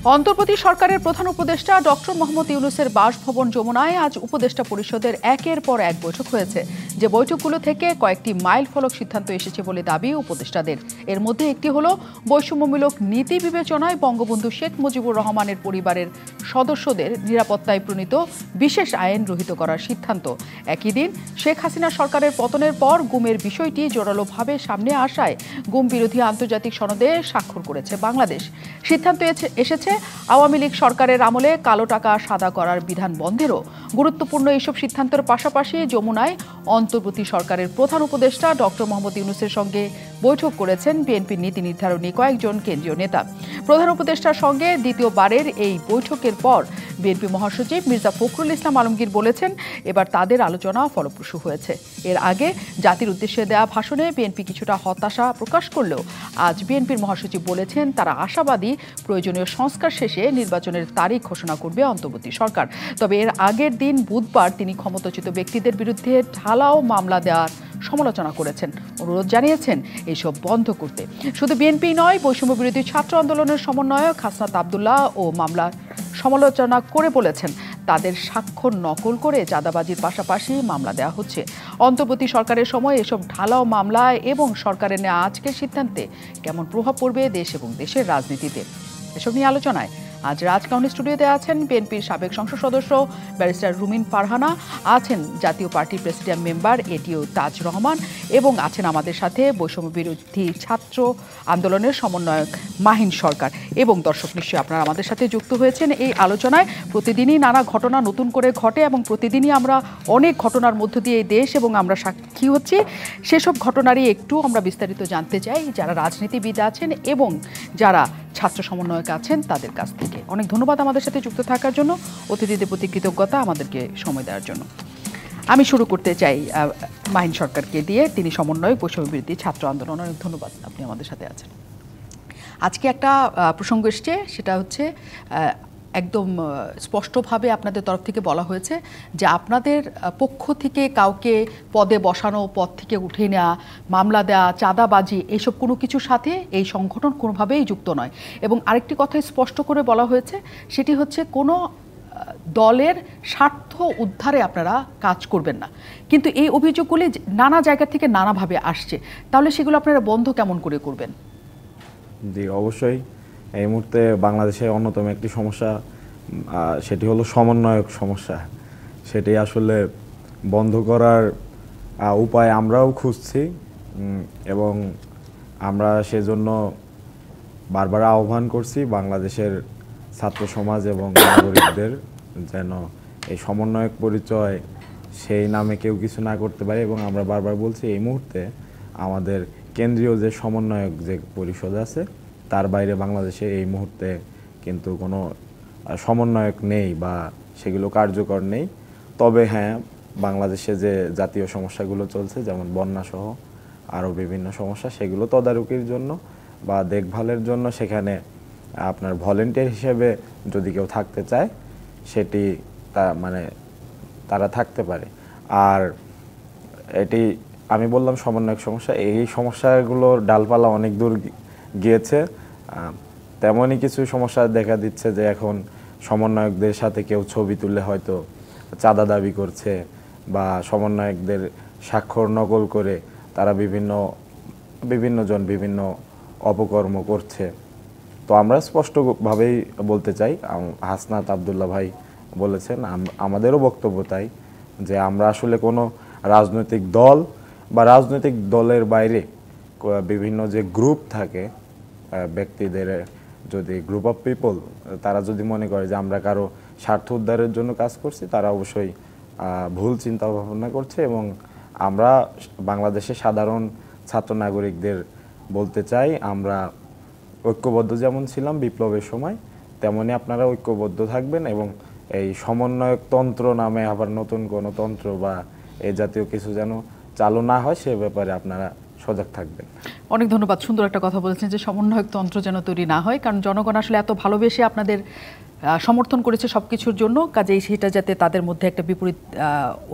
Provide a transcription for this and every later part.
অন্তর্বর্তী সরকারের প্রধান উপদেষ্টা ডক্টর মোহাম্মদ ইউনূসের বাসভবন যমুনায় আজ উপদেষ্টা পরিষদের একের পর এক বৈঠক হয়েছে। যে বৈঠকগুলো থেকে কয়েকটি মাইল ফলক সিদ্ধান্ত এসেছে বলে দাবি উপদেষ্টাদের। এর মধ্যে একটি হলো বৈষম্যমূলক নীতি বিবেচনায় বঙ্গবন্ধু শেখ মুজিবুর রহমানের পরিবারের সদস্যদের নিরাপত্তায় প্রণীত বিশেষ আইন রহিত করার সিদ্ধান্ত। একই দিন শেখ হাসিনা সরকারের পতনের পর গুমের বিষয়টি জোরালোভাবে সামনে আসায় গুম বিরোধী আন্তর্জাতিক সনদে স্বাক্ষর করেছে বাংলাদেশ। সিদ্ধান্ত এসেছে আওয়ামী লীগ সরকারের আমলে কালো টাকা সাদা করার বিধান বন্ধেরও। গুরুত্বপূর্ণ এইসব সিদ্ধান্তের পাশাপাশি যমুনায় অন্তর্বর্তী সরকারের প্রধান উপদেষ্টা ডক্টর মোহাম্মদ ইউনূসের সঙ্গে বৈঠক করেছেন বিএনপির নীতি নির্ধারণী কয়েকজন কেন্দ্রীয় নেতা। প্রধান উপদেষ্টার সঙ্গে দ্বিতীয়বারের এই বৈঠকের পর বিএনপি মহাসচিব মির্জা ফখরুল ইসলাম আলমগীর বলেছেন, এবার তাদের আলোচনা ফলপ্রসূ হয়েছে। এর আগে জাতির উদ্দেশ্যে দেয়া ভাষণে বিএনপি কিছুটা হতাশা প্রকাশ করলেও আজ বিএনপির মহাসচিব বলেছেন তারা আশাবাদী প্রয়োজনীয় সংস্কার শেষে নির্বাচনের তারিখ ঘোষণা করবে অন্তর্বর্তী সরকার। তবে এর আগের দিন বুধবার তিনি ক্ষমতাচ্যুত ব্যক্তিদের বিরুদ্ধে ঢালাও মামলা দেওয়ার সমালোচনা করেছেন, অনুরোধ জানিয়েছেন এসব বন্ধ করতে। শুধু বিএনপি নয়, বৈষম্য বিরোধী ছাত্র আন্দোলনের সমন্বয়ক হাসনাত আব্দুল্লাহ ও মামলার সমালোচনা করে বলেছেন তাদের স্বাক্ষর নকল করে চাঁদাবাজির পাশাপাশি মামলা দেওয়া হচ্ছে। অন্তর্বর্তী সরকারের সময় এসব ঢালাও মামলা এবং সরকারের নেওয়া আজকের সিদ্ধান্তে কেমন প্রভাব পড়বে দেশ এবং দেশের রাজনীতিতে, এসব নিয়ে আলোচনায় আজ রাজকাউনি স্টুডিওতে আছেন বিএনপির সাবেক সংসদ সদস্য ব্যারিস্টার রুমিন ফারহানা, আছেন জাতীয় পার্টির প্রেসিডিয়াম মেম্বার এটিও তাজ রহমান এবং আছেন আমাদের সাথে বৈষম্য বিরোধী ছাত্র আন্দোলনের সমন্বয়ক মাহিন সরকার। এবং দর্শক নিশ্চয়ই আপনারা আমাদের সাথে যুক্ত হয়েছেন এই আলোচনায়। প্রতিদিনই নানা ঘটনা নতুন করে ঘটে এবং প্রতিদিনই আমরা অনেক ঘটনার মধ্য দিয়ে এই দেশ এবং আমরা সাক্ষী হচ্ছি। সেসব ঘটনারই একটু আমরা বিস্তারিত জানতে চাই যারা রাজনীতিবিদ আছেন এবং যারা ছাত্র সমন্বয়ক আছেন তাদের কাছ থেকে। অনেক ধন্যবাদ আমাদের সাথে যুক্ত থাকার জন্য, অতিথিদের প্রতি কৃতজ্ঞতা আমাদেরকে সময় দেওয়ার জন্য। আমি শুরু করতে চাই মাহিন সরকারকে দিয়ে, তিনি সমন্বয়ক বৈষম্য বিরোধী ছাত্র আন্দোলন। অনেক ধন্যবাদ, আপনি আমাদের সাথে আছেন। আজকে একটা প্রসঙ্গ এসছে, সেটা হচ্ছে একদম স্পষ্টভাবে আপনাদের তরফ থেকে বলা হয়েছে যে আপনাদের পক্ষ থেকে কাউকে পদে বসানো, পদ থেকে উঠে নেওয়া, মামলা দেওয়া, চাঁদাবাজি এসব কোনো কিছুর সাথে এই সংগঠন কোনোভাবেই যুক্ত নয়। এবং আরেকটি কথা স্পষ্ট করে বলা হয়েছে, সেটি হচ্ছে কোনো দলের স্বার্থ উদ্ধারে আপনারা কাজ করবেন না। কিন্তু এই অভিযোগগুলি নানা জায়গা থেকে নানাভাবে আসছে, তাহলে সেগুলো আপনারা বন্ধ কেমন করে করবেন? জি, অবশ্যই। এই মুহূর্তে বাংলাদেশের অন্যতম একটি সমস্যা, সেটি হলো সমন্বয়ক সমস্যা। সেটি আসলে বন্ধ করার উপায় আমরাও খুঁজছি এবং আমরা সেজন্য বারবার আহ্বান করছি বাংলাদেশের ছাত্র সমাজ এবং নাগরিকদের যেন এই সমন্বয়ক পরিচয় সেই নামে কেউ কিছু না করতে পারে। এবং আমরা বারবার বলছি এই মুহূর্তে আমাদের কেন্দ্রীয় যে সমন্বয়ক যে পরিষদ আছে তার বাইরে বাংলাদেশে এই মুহূর্তে কিন্তু কোনো সমন্বয়ক নেই বা সেগুলো কার্যকর নেই। তবে হ্যাঁ, বাংলাদেশে যে জাতীয় সমস্যাগুলো চলছে যেমন বন্যাসহ আরও বিভিন্ন সমস্যা, সেগুলো তদারকির জন্য বা দেখভালের জন্য সেখানে আপনার ভলেন্টিয়ার হিসেবে যদি কেউ থাকতে চায় সেটি তারা থাকতে পারে। আর এটি আমি বললাম সমন্বয়ক সমস্যা, এই সমস্যাগুলোর ডালপালা অনেক দূর গিয়েছে। তেমনই কিছু সমস্যা দেখা দিচ্ছে যে এখন সমন্বয়কদের সাথে কেউ ছবি তুলে হয়তো চাঁদা দাবি করছে বা সমন্বয়কদের স্বাক্ষর নকল করে তারা বিভিন্নজন বিভিন্ন অপকর্ম করছে। তো আমরা স্পষ্টভাবেই বলতে চাই, হাসনাত আব্দুল্লাহ ভাই বলেছেন, আমাদেরও বক্তব্য তাই, যে আমরা আসলে কোনো রাজনৈতিক দল বা রাজনৈতিক দলের বাইরে বিভিন্ন যে গ্রুপ থাকে ব্যক্তিদের, যদি গ্রুপ অফ পিপল তারা যদি মনে করে যে আমরা কারো স্বার্থ উদ্ধারের জন্য কাজ করছি, তারা অবশ্যই ভুল চিন্তা ভাবনা করছে। এবং আমরা বাংলাদেশের সাধারণ ছাত্র নাগরিকদের বলতে চাই, আমরা ঐক্যবদ্ধ যেমন ছিলাম বিপ্লবের সময়, তেমনি আপনারা ঐক্যবদ্ধ থাকবেন এবং এই সমন্বয়ক তন্ত্র নামে আবার নতুন কোনো তন্ত্র বা এই জাতীয় কিছু যেন চালু না হয় সে ব্যাপারে আপনারা সজাগ থাকবেন। অনেক ধন্যবাদ, সুন্দর একটা কথা বলেছেন যে সমন্বয়ক তন্ত্র যেন তৈরি না হয়, কারণ জনগণ আসলে এত ভালোবেসে আপনাদের সমর্থন করেছে সব কিছুর জন্য, কাজেই সেটা যাতে তাদের মধ্যে একটা বিপরীত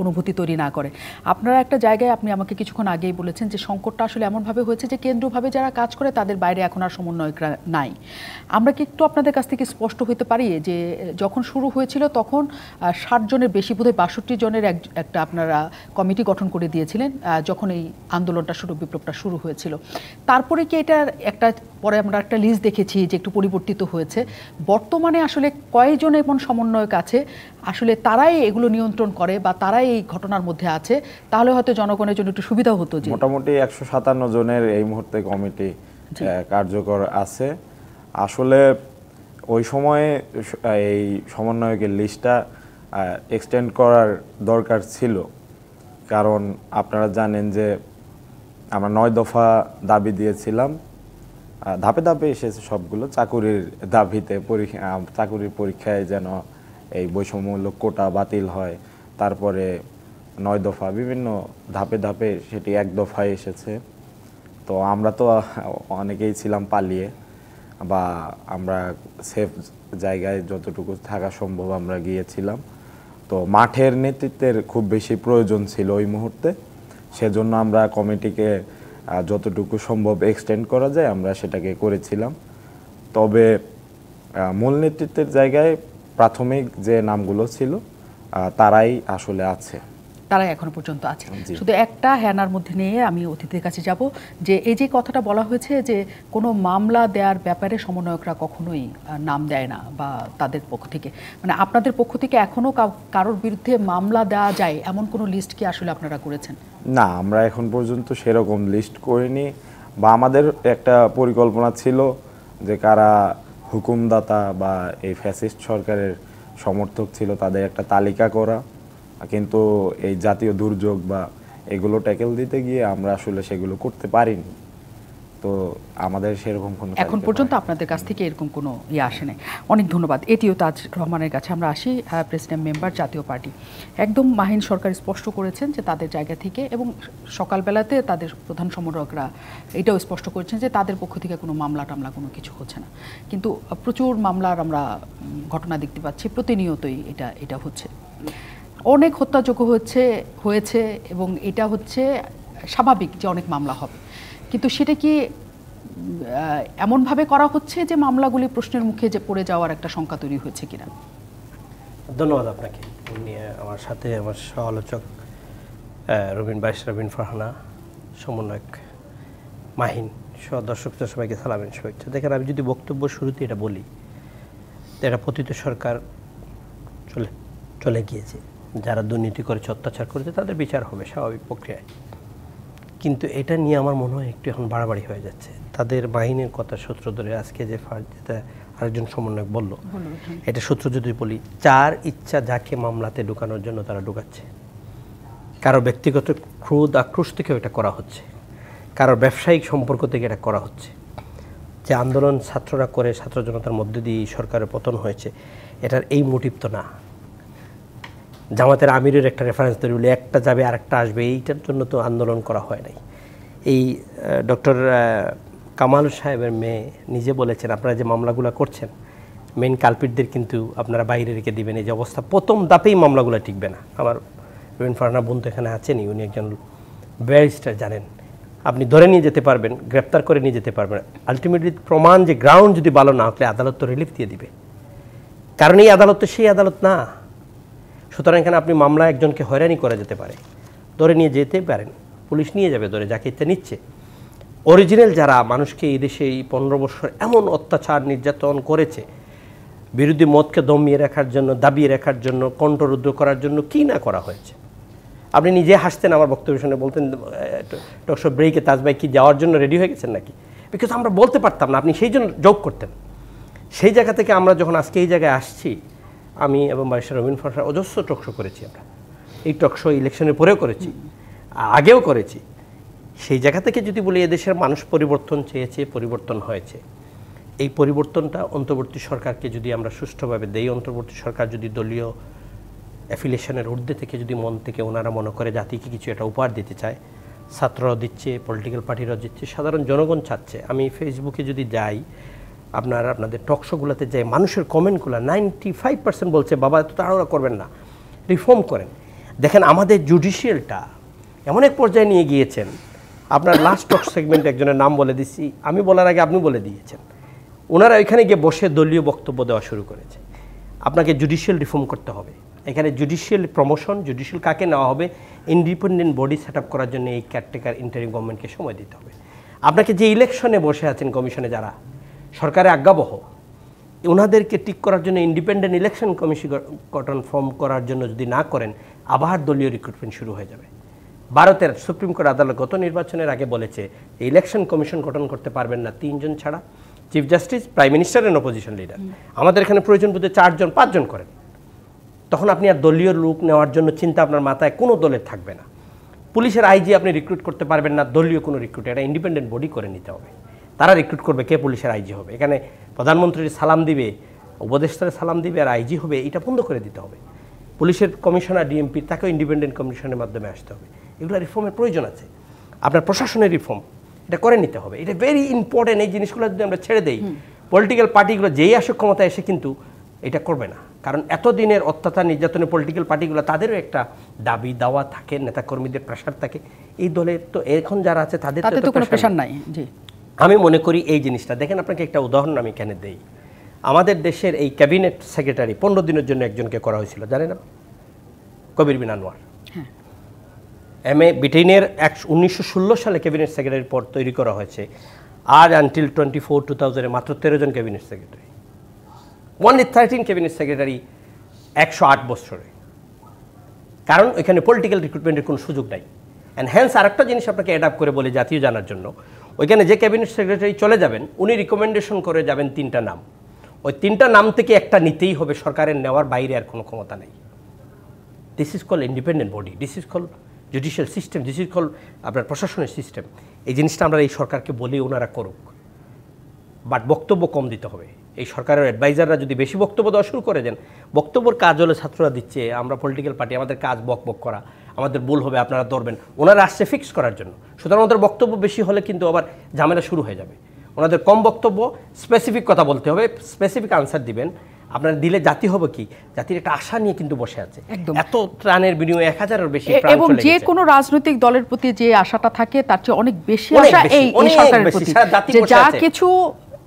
অনুভূতি তৈরি না করে। আপনারা একটা জায়গায়, আপনি আমাকে কিছুক্ষণ আগেই বলেছেন যে সংকটটা আসলে এমনভাবে হয়েছে যে কেন্দ্রভাবে যারা কাজ করে তাদের বাইরে এখন আর সমন্বয়করা নাই। আমরা কি একটু আপনাদের কাছ থেকে স্পষ্ট হতে পারি যে যখন শুরু হয়েছিল তখন 60 জনের বেশি, বোধহয় 62 জনের একটা আপনারা কমিটি গঠন করে দিয়েছিলেন যখন এই আন্দোলনটা বিপ্লবটা শুরু হয়েছিল। তারপরে কি এটার একটা, পরে আমরা একটা লিস্ট দেখেছি যে একটু পরিবর্তিত হয়েছে। বর্তমানে আসলে কয়জন এমন সমন্বয়ক আছে আসলে তারাই এগুলো নিয়ন্ত্রণ করে বা তারাই এই ঘটনার মধ্যে আছে? তাহলে হয়তো জনগণের জন্য একটু সুবিধা হতো। যে মোটামুটি 157 জনের এই মুহূর্তে কমিটি কার্যকর আছে। আসলে ওই সময়ে এই সমন্বয়কের লিস্টটা এক্সটেন্ড করার দরকার ছিল, কারণ আপনারা জানেন যে আমরা 9 দফা দাবি দিয়েছিলাম, ধাপে ধাপে এসেছে সবগুলো। চাকুরির দাবিতে চাকুরির পরীক্ষায় যেন এই বৈষম্যমূলক কোটা বাতিল হয়, তারপরে 9 দফা, বিভিন্ন ধাপে ধাপে সেটি 1 দফায় এসেছে। তো আমরা তো অনেকেই ছিলাম পালিয়ে, বা আমরা সেফ জায়গায় যতটুকু থাকা সম্ভব আমরা গিয়েছিলাম। তো মাঠের নেতৃত্বের খুব বেশি প্রয়োজন ছিল ওই মুহূর্তে, সেজন্য আমরা কমিটিকে যতটুকু সম্ভব এক্সটেন্ড করা যায় আমরা সেটাকে করেছিলাম। তবে মূল নেতৃত্বের জায়গায় প্রাথমিক যে নামগুলো ছিল তারাই আসলে আছে, তারাই এখনো পর্যন্ত আছে। শুধু একটা হ্যানার মধ্যে নিয়ে আমি অতিথির কাছে যাব, যে এই যে কথাটা বলা হয়েছে যে কোনো মামলা দেওয়ার ব্যাপারে সমন্বয়করা কখনোই নাম দেয় না বা তাদের পক্ষ থেকে, মানে আপনাদের পক্ষ থেকে এখনো কারোর বিরুদ্ধে মামলা দেওয়া যায় এমন কোনো লিস্ট কি আসলে আপনারা করেছেন? না, আমরা এখন পর্যন্ত সেরকম লিস্ট করিনি, বা আমাদের একটা পরিকল্পনা ছিল যে কারা হুকুমদাতা বা এই ফ্যাসিস্ট সরকারের সমর্থক ছিল তাদের একটা তালিকা করা, কিন্তু এই জাতীয় দুর্যোগ বা এগুলো ট্যাকেল দিতে গিয়ে আমরা আসলে সেগুলো করতে পারিনি। তো আমাদের সেরকম কোনো এখন পর্যন্ত আপনাদের কাছ থেকে এরকম কোনো আসে নাই। অনেক ধন্যবাদ। এটিও তাজ রহমানের কাছে আমরা আসি, প্রেসিডেন্ট মেম্বার জাতীয় পার্টি। একদম মাহিন সরকার স্পষ্ট করেছেন যে তাদের জায়গা থেকে, এবং সকালবেলাতে তাদের প্রধান সমন্বয়করা এটাও স্পষ্ট করেছেন যে তাদের পক্ষ থেকে কোনো মামলা টামলা কোনো কিছু হচ্ছে না, কিন্তু প্রচুর মামলার আমরা ঘটনা দেখতে পাচ্ছি, প্রতিনিয়তই এটা হচ্ছে। অনেক হত্যাযোগ্য হয়েছে এবং এটা হচ্ছে স্বাভাবিক যে অনেক মামলা হবে, কিন্তু সেটা কি এমনভাবে করা হচ্ছে যে মামলাগুলি প্রশ্নের মুখে যে পড়ে যাওয়ার একটা শঙ্কা তৈরি হয়েছে কিনা? ধন্যবাদ আপনাকে। আমার সাথে আমার সহ আলোচক রবিন বাইশ, রবিন ফারহানা, সমন্বয়ক মাহিন সহ দর্শকদের সবাইকে সালামের শুভেচ্ছা। দেখেন, আমি যদি বক্তব্য শুরুতে এটা বলি, এটা পতিত সরকার চলে গিয়েছে, যারা দুর্নীতি করেছে, অত্যাচার করেছে তাদের বিচার হবে স্বাভাবিক প্রক্রিয়ায়, কিন্তু এটা নিয়ে আমার মনে হয় একটু এখন বাড়াবাড়ি হয়ে যাচ্ছে। তাদের বাহিনীর কথা সূত্র ধরে আজকে যে যেটা আরেকজন সমন্বয়ক বলল, এটা সূত্র যদি বলি, যার ইচ্ছা যাকে মামলাতে ঢুকানোর জন্য তারা ঢুকাচ্ছে। কারো ব্যক্তিগত ক্রোধ আক্রোশ থেকেও এটা করা হচ্ছে, কারো ব্যবসায়িক সম্পর্ক থেকে এটা করা হচ্ছে। যে আন্দোলন ছাত্ররা করে ছাত্র জনতার মধ্যে দিয়ে সরকারের পতন হয়েছে, এটার এই মোটিভ তো না। জামাতের আমিরের একটা রেফারেন্স ধরে বলে একটা যাবে আরেকটা আসবে, এইটার জন্য তো আন্দোলন করা হয় নাই। এই ডক্টর কামাল সাহেবের মেয়ে নিজে বলেছেন, আপনারা যে মামলাগুলো করছেন মেইন কালপিটদের কিন্তু আপনারা বাইরে রেখে দিবেন, এই যে অবস্থা প্রথম দাপেই মামলাগুলো টিকবে না। আমার রবিন ফারহানা বোন তো এখানে আছেনই, উনি একজন ব্যারিস্টার, জানেন আপনি ধরে নিয়ে যেতে পারবেন, গ্রেপ্তার করে নিয়ে যেতে পারবেন, আলটিমেটলি প্রমাণ যে গ্রাউন্ড যদি ভালো না হলে আদালত তো রিলিফ দিয়ে দিবে, কারণ এই আদালত তো সেই আদালত না। সুতরাং এখানে আপনি মামলা একজনকে হয়রানি করা যেতে পারে, ধরে নিয়ে যেতে পারেন, পুলিশ নিয়ে যাবে ধরে, যাকে ইচ্ছা নিচ্ছে। অরিজিনাল যারা মানুষকে এই দেশে এই 15 বছর এমন অত্যাচার নির্যাতন করেছে, বিরোধী মতকে দমিয়ে রাখার জন্য, দাবিয়ে রাখার জন্য, কণ্ঠরুদ্ধ করার জন্য কি না করা হয়েছে। আপনি নিজে হাসতেন আমার বক্তব্য শুনে, বলতেন টকশো ব্রেকে তাজ ভাই কি যাওয়ার জন্য রেডি হয়ে গেছেন নাকি, বিকজ আমরা বলতে পারতাম না, আপনি সেই জন্য জোক করতেন। সেই জায়গা থেকে আমরা যখন আজকে এই জায়গায় আসছি, আমি এবং বাইশ রবিন ফারহানা অজস্র টকশো করেছি, আমরা এই টকশো ইলেকশনের পরেও করেছি, আগেও করেছি। সেই জায়গা থেকে যদি বলি এদেশের মানুষ পরিবর্তন চেয়েছে, পরিবর্তন হয়েছে। এই পরিবর্তনটা অন্তর্বর্তী সরকারকে যদি আমরা সুষ্ঠুভাবে দেই, অন্তর্বর্তী সরকার যদি দলীয় অ্যাফিলিয়েশনের ঊর্ধ্বে থেকে যদি মন থেকে ওনারা মনে করে জাতিকে কিছু একটা উপহার দিতে চায়, ছাত্ররাও দিচ্ছে, পলিটিক্যাল পার্টিরাও দিচ্ছে, সাধারণ জনগণ চাচ্ছে। আমি ফেসবুকে যদি যাই, আপনাদের টকশোগুলোতে যে মানুষের কমেন্টগুলো 95% বলছে বাবা এত তাড়াহুড়া করবেন না, রিফর্ম করেন। দেখেন আমাদের জুডিশিয়ালটা এমন এক পর্যায়ে নিয়ে গিয়েছেন, আপনার লাস্ট টক সেগমেন্টে একজনের নাম বলে দিচ্ছি, আমি বলার আগে আপনি বলে দিয়েছেন, ওনারা ওইখানে গিয়ে বসে দলীয় বক্তব্য দেওয়া শুরু করেছে। আপনাকে জুডিশিয়াল রিফর্ম করতে হবে, এখানে জুডিশিয়াল প্রমোশন, জুডিশিয়াল কাকে নেওয়া হবে, ইন্ডিপেন্ডেন্ট বডি সেট আপ করার জন্য এই কেয়ারটেকার ইন্টারিম গভর্নমেন্টকে সময় দিতে হবে। আপনাকে যে ইলেকশনে বসে আছেন কমিশনে যারা সরকারে আজ্ঞাবহ, ওনাদেরকে ঠিক করার জন্য ইন্ডিপেন্ডেন্ট ইলেকশন কমিশন গঠন ফর্ম করার জন্য যদি না করেন, আবার দলীয় রিক্রুটমেন্ট শুরু হয়ে যাবে। ভারতের সুপ্রিম কোর্ট আদালত গত নির্বাচনের আগে বলেছে ইলেকশন কমিশন গঠন করতে পারবেন না 3 জন ছাড়া, chief justice, prime minister and opposition leader. আমাদের এখানে প্রয়োজন বোধে 4 জন 5 জন করেন, তখন আপনি আর দলীয় লোক নেওয়ার জন্য চিন্তা আপনার মাথায় কোনো দলের থাকবে না। পুলিশের আইজি আপনি রিক্রুট করতে পারবেন না, দলীয় কোনো রিক্রুট, এটা ইন্ডিপেন্ডেন্ট বডি করে নিতে হবে, তারা রিক্রুট করবে কে পুলিশের আইজি হবে। এখানে প্রধানমন্ত্রীর সালাম দিবে, উপদেষ্টার সালাম দিবে আর আইজি হবে, এটা বন্ধ করে দিতে হবে। পুলিশের কমিশনার ডিএমপি তাকেও ইন্ডিপেন্ডেন্ট কমিশনের মাধ্যমে আসতে হবে। এগুলো রিফর্মের প্রয়োজন আছে। আপনার প্রশাসনের রিফর্ম এটা করে নিতে হবে, এটা ভেরি ইম্পর্টেন্ট। এই জিনিসগুলো যদি আমরা ছেড়ে দেই, পলিটিক্যাল পার্টিগুলো যেই আসুক ক্ষমতায় এসে কিন্তু এটা করবে না, কারণ এতদিনের অত্যাচার নির্যাতনের পলিটিক্যাল পার্টিগুলো তাদেরও একটা দাবি দাওয়া থাকে, নেতাকর্মীদের প্রেশার থাকে। এই দলের তো এখন যারা আছে তাদের তো কোনো প্রেশার নাই। জি, আমি মনে করি এই জিনিসটা দেখেন, আপনাকে একটা উদাহরণ আমি এখানে দেই। আমাদের দেশের এই ক্যাবিনেট সেক্রেটারি 15 দিনের জন্য একজনকে করা হয়েছিল, জানেন না? কবির বিন আনোয়ার। MA ব্রিটেনের 1916 সালে ক্যাবিনেট সেক্রেটারির পদ তৈরি করা হয়েছে। আজ আনটিল 2004 মাত্র 13 জন cabinet secretary, only 13 cabinet secretary 108 বছরে। কারণ ওইখানে পলিটিক্যাল রিক্রুটমেন্টের কোনো সুযোগ নাই। অ্যান্ড হ্যান্স আরেকটা জিনিস আপনাকে অ্যাডাপ্ট করে বলে জাতীয় জানার জন্য, ওইখানে যে ক্যাবিনেট সেক্রেটারি চলে যাবেন উনি রিকমেন্ডেশন করে যাবেন 3টা নাম, ওই 3টা নাম থেকে একটা নিতেই হবে, সরকারের নেওয়ার বাইরে আর কোনো ক্ষমতা নেই। This is call independent body, this is call judicial system, this is call আপনার প্রশাসনের সিস্টেম। এই জিনিসটা আমরা এই সরকারকে বলি ওনারা করুক, বাট বক্তব্য কম দিতে হবে। এই সরকারের অ্যাডভাইজাররা যদি বেশি বক্তব্য দেওয়া শুরু করে দেন, বক্তব্যের কাজ হলে ছাত্ররা দিচ্ছে, আমরা পলিটিক্যাল পার্টি, আমাদের কাজ বক বক করা, আমাদের ভুল হবে আপনারা ধরবেন, ওনারা আসছে ফিক্স করার জন্য। সুতরাং ওদের বক্তব্য বেশি হলে কিন্তু আবার ঝামেলা শুরু হয়ে যাবে। ওনাদের কম বক্তব্য, স্পেসিফিক কথা বলতে হবে, স্পেসিফিক আনসার দিবেন। আপনারা দিলে জাতি হবে কি, জাতির একটা আশা নিয়ে কিন্তু বসে আছে। এত ত্রাণের বিনিময়ে 1000-এর বেশি প্রাণ চলে গেছে। এবং যে কোনো রাজনৈতিক দলের প্রতি যে আশাটা থাকে তার চেয়ে অনেক বেশি আশা এই সরকারের প্রতি, যে যা কিছু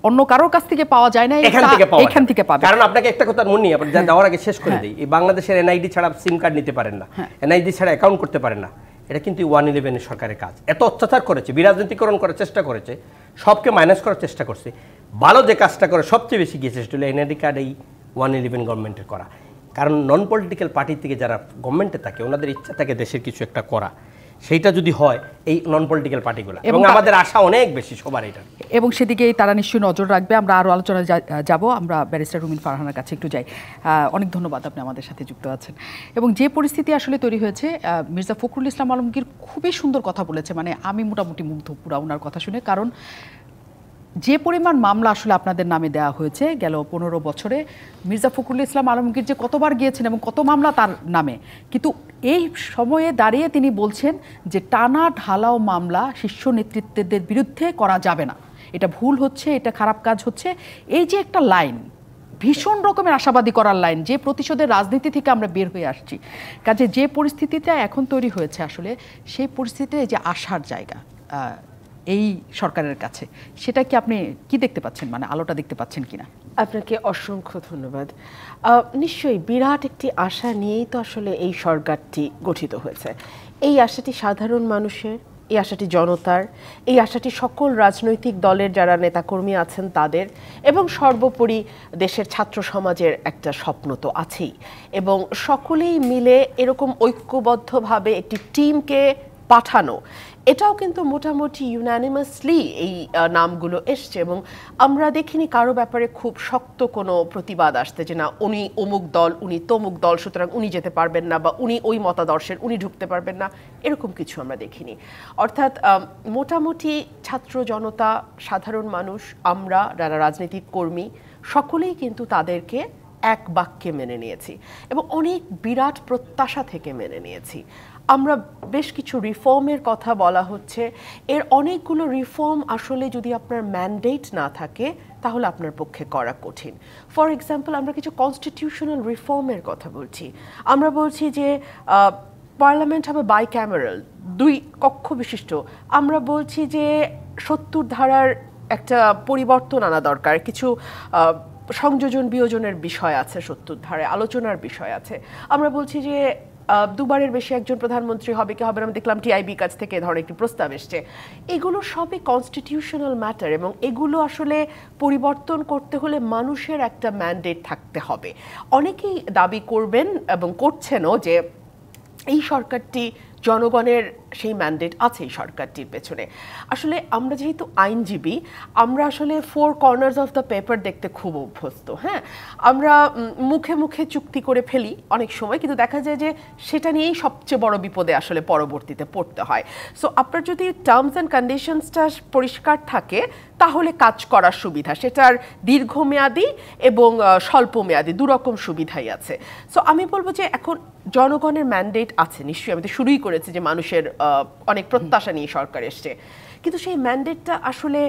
অন্য কারোর কাছ থেকে পাওয়া যায় না এখান থেকে পাবে। কারণ আপনাকে একটা কথা মনে নেই, আপনি যাওয়ার আগে শেষ করে দিই, এই বাংলাদেশের এনআইডি ছাড়া সিম কার্ড নিতে পারেন না, এনআইডি ছাড়া অ্যাকাউন্ট করতে পারেন না। এটা কিন্তু 111 সরকারের কাজ। এত অত্যাচার করেছে, বিরাজনীতিকরণ করার চেষ্টা করেছে, সবকে মাইনাস করার চেষ্টা করছে। ভালো যে কাজটা করে সবচেয়ে বেশি গিয়েছে সেটা হলো এনআইডি কার্ড এই 111 গভর্নমেন্টের করা। কারণ নন পলিটিক্যাল পার্টি থেকে যারা গভর্নমেন্টে থাকে ওনাদের ইচ্ছা থাকে দেশের কিছু একটা করা, সেইটা যদি হয় এই নন পলিটিক্যাল পার্টিগুলো, এবং আমাদের আশা অনেক বেশি সবার এটা, এবং সেদিকেই তারা নিশ্চয়ই নজর রাখবে। আমরা আরও আলোচনায় যাব, আমরা ব্যারিস্টার রুমিন ফারহানার কাছে একটু যাই। অনেক ধন্যবাদ, আপনি আমাদের সাথে যুক্ত আছেন। এবং যে পরিস্থিতি আসলে তৈরি হয়েছে, মির্জা ফখরুল ইসলাম আলমগীর খুবই সুন্দর কথা বলেছে, মানে আমি মোটামুটি মুগ্ধ পুরা ওনার কথা শুনে। কারণ যে পরিমাণ মামলা আসলে আপনাদের নামে দেওয়া হয়েছে গেল 15 বছরে, মির্জা ফখরুল ইসলাম আলমগীর যে কতবার গিয়েছেন এবং কত মামলা তার নামে, কিন্তু এই সময়ে দাঁড়িয়ে তিনি বলছেন যে টানা ঢালাও মামলা শীর্ষ নেতৃত্বদের বিরুদ্ধে করা যাবে না, এটা ভুল হচ্ছে, এটা খারাপ কাজ হচ্ছে। এই যে একটা লাইন, ভীষণ রকমের আশাবাদী করার লাইন, যে প্রতিশোধের রাজনীতি থেকে আমরা বের হয়ে আসছি, কাজে যে পরিস্থিতিটা এখন তৈরি হয়েছে আসলে সেই পরিস্থিতিতে যে আশার জায়গা এই সরকারের কাছে, সেটা কি আপনি কি দেখতে পাচ্ছেন, মানে আলোটা দেখতে পাচ্ছেন কিনা? আপনাকে অসংখ্য ধন্যবাদ। নিশ্চয়ই বিরাট একটি আশা নিয়েই তো আসলে এই সরকারটি গঠিত হয়েছে। এই আশাটি সাধারণ মানুষের, এই আশাটি জনতার, এই আশাটি সকল রাজনৈতিক দলের যারা নেতাকর্মী আছেন তাদের, এবং সর্বোপরি দেশের ছাত্র সমাজের একটা স্বপ্ন তো আছেই। এবং সকলেই মিলে এরকম ঐক্যবদ্ধভাবে একটি টিমকে পাঠানো, এটাও কিন্তু মোটামুটি ইউনানিমাসলি এই নামগুলো এসছে। এবং আমরা দেখিনি কারো ব্যাপারে খুব শক্ত কোনো প্রতিবাদ আসতে, যে না উনি অমুক দল, উনি তমুক দল, সুতরাং উনি যেতে পারবেন না, বা উনি ওই মতাদর্শের, উনি ঢুকতে পারবেন না, এরকম কিছু আমরা দেখিনি। অর্থাৎ মোটামুটি ছাত্র জনতা, সাধারণ মানুষ, আমরা যারা রাজনৈতিক কর্মী, সকলেই কিন্তু তাদেরকে এক বাক্যে মেনে নিয়েছি এবং অনেক বিরাট প্রত্যাশা থেকে মেনে নিয়েছি। আমরা বেশ কিছু রিফর্মের কথা বলা হচ্ছে, এর অনেকগুলো রিফর্ম আসলে যদি আপনার ম্যান্ডেট না থাকে তাহলে আপনার পক্ষে করা কঠিন। ফর এক্সাম্পল, আমরা কিছু কনস্টিটিউশনাল রিফর্মের কথা বলছি। আমরা বলছি যে পার্লামেন্ট হবে বাইক্যামেরাল, 2 কক্ষ বিশিষ্ট। আমরা বলছি যে 70 ধারার একটা পরিবর্তন আনা দরকার, কিছু সংযোজন বিয়োজনের বিষয় আছে, 70 ধারায় আলোচনার বিষয় আছে। আমরা বলছি যে 2 বারের বেশি একজন প্রধানমন্ত্রী হবে কি হবে না, আমি দেখলাম টিআইবি কাছ থেকে এ ধরনের একটি প্রস্তাব এসছে। এগুলো সবই কনস্টিটিউশনাল ম্যাটার এবং এগুলো আসলে পরিবর্তন করতে হলে মানুষের একটা ম্যান্ডেট থাকতে হবে। অনেকেই দাবি করবেন এবং করছেনও যে এই সরকারটি জনগণের সেই ম্যান্ডেট আছে এই সরকারটির পেছনে। আসলে আমরা যেহেতু আইনজীবী, আমরা আসলে 4 কর্নার্স অফ দ্য পেপার দেখতে খুব অভ্যস্ত। হ্যাঁ, আমরা মুখে মুখে চুক্তি করে ফেলি অনেক সময়, কিন্তু দেখা যায় যে সেটা নিয়েই সবচেয়ে বড় বিপদে আসলে পরবর্তীতে পড়তে হয়। সো আপনার যদি টার্মস অ্যান্ড কন্ডিশনসটা পরিষ্কার থাকে তাহলে কাজ করার সুবিধা, সেটার দীর্ঘমেয়াদী এবং স্বল্পমেয়াদী দুরকম সুবিধাই আছে। সো আমি বলবো যে এখন জনগণের ম্যান্ডেট আছে নিশ্চয়ই, আমি তো শুরুই করেছি যে মানুষের অনেক প্রত্যাশা নিয়ে সরকার এসছে, কিন্তু সেই ম্যান্ডেটটা আসলে